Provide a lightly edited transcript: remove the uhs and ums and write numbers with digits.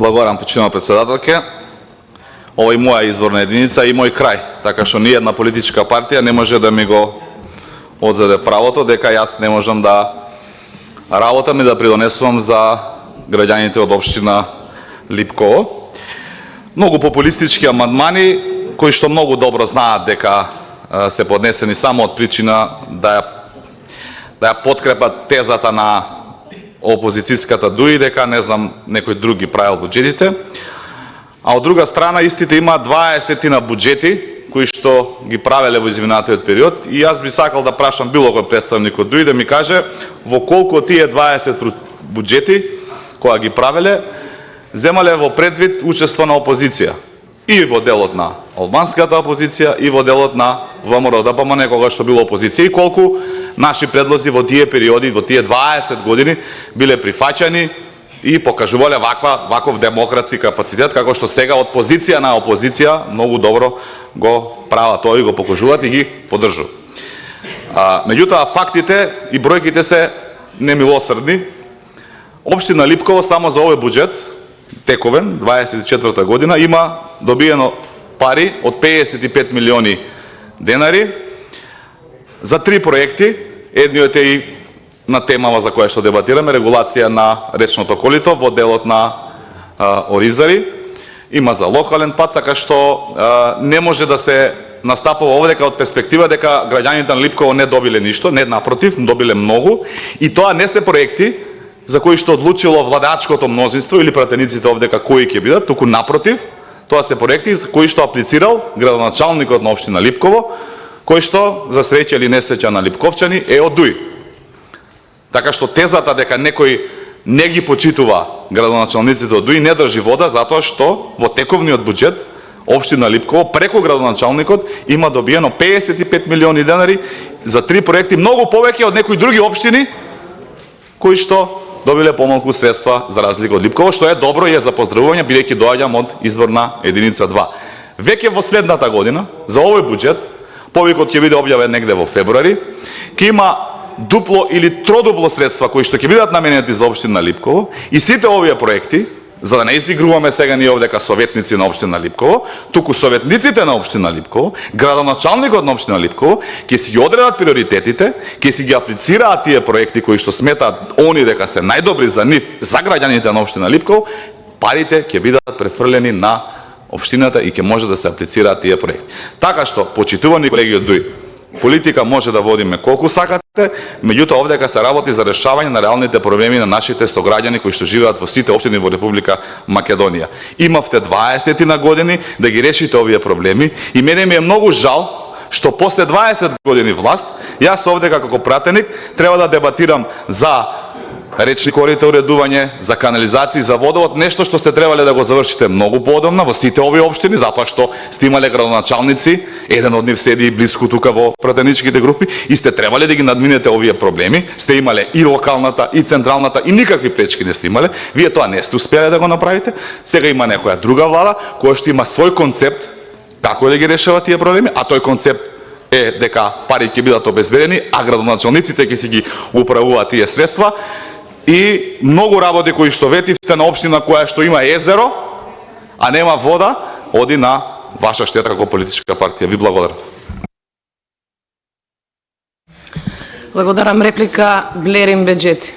Благодарам, почитувана председателке. Ова е моја изборна единица и мој крај, така што ни една политичка партија не може да ми го одзеде правото дека јас не можам да работам и да придонесувам за граѓаните од општина Липково. Многу популистички амандмани кои што многу добро знаат дека се поднесени само од причина да ја подкрепат тезата на опозицијската дуи дека не знам некој друг ги правил буџетите. А од друга страна истите има 20 на буџети кои што ги правеле во изминатиот период и јас би сакал да прашам било кој представник од ДУИ да ми каже во колку тие 20 буџети кои ги правеле земале во предвид учество на опозиција и во делот на албанската опозиција и во делот на ВМРО-ДПМНЕ кога што било опозиција и колку наши предлози во тие периоди, во тие 20 години биле прифаќани и покажувале ваков демократски капацитет како што сега од позиција на опозиција многу добро го прават тоа и го покажуваат и ги поддржуваат. Меѓутоа фактите и бројките се немилосрдни. Општина Липково само за овој буџет тековен 24 година има добиено пари од 55 милиони денари за 3 проекти. Едниот е и на темава за која што дебатираме, регулација на речното колито во делот на Оризари. Има за локален пат, така што не може да се настапува овде дека од перспектива дека граѓаните на Липково не добиле ништо, не напротив, добиле многу и тоа не се проекти за кои што одлучило владачкото мнозинство или пратениците овде кои ќе бидат, туку напротив, тоа се проекти за кои што аплицирал градоначалникот на општина Липково, кој што за среќа или несреќа на липковчани е од ДУИ. Така што тезата дека некој не ги почитува градоначалниците од ДУИ не држи вода затоа што во тековниот буџет општина Липково преку градоначалникот има добиено 55 милиони денари за 3 проекти, многу повеќе од некои други општини кои што добиле помалку средства за разлика од Липково, што е добро и е за поздравување бидејќи доаѓам од изборна единица 2. Веќе во следната година за овој буџет повикот ќе биде објавен негде во февруари, ќе има дупло или тродупло средства кои што ќе бидат наменети за општина Липково и сите овие проекти, за да не изигруваме сега ние овде ка советници на општина Липково, туку советниците на општина Липково, градоначалникот на општина Липково ќе си ги одредат приоритетите, ќе си ги аплицираат тие проекти кои што сметаат они дека се најдобри за нив, за граѓаните на општина Липково, парите ќе бидат префрлени на општината и ќе може да се аплицираат тие проекти. Така што, почитувани колеги од ДУИ, политика може да водиме колку сакате, меѓутоа овдека се работи за решавање на реалните проблеми на нашите сограѓани кои што живеат во сите општини во Република Македонија. Имавте 20 на години да ги решите овие проблеми и мене ми е многу жал што после 20 години власт, јас овдека како пратеник треба да дебатирам за речни корите уредување, за канализација, за водовод, нешто што сте требале да го завршите многу поодамна во сите овие општини, затоа што сте имале градоначалници, еден од нив седи блиску тука во пратеничките групи и сте требале да ги надминете овие проблеми, сте имале и локалната и централната и никакви пречки не сте имале, вие тоа не сте успеле да го направите, сега има некоја друга влада која што има свој концепт како да ги решава тие проблеми, а тој концепт е дека пари ќе бидат обезбедени, а градоначалниците ќе си ги управуваат тие средства. И многу работи кои што ветивте на општина која што има езеро, а нема вода, оди на ваша штета како политичка партија. Ви благодарам. Благодарам. Реплика Блерин Беџети.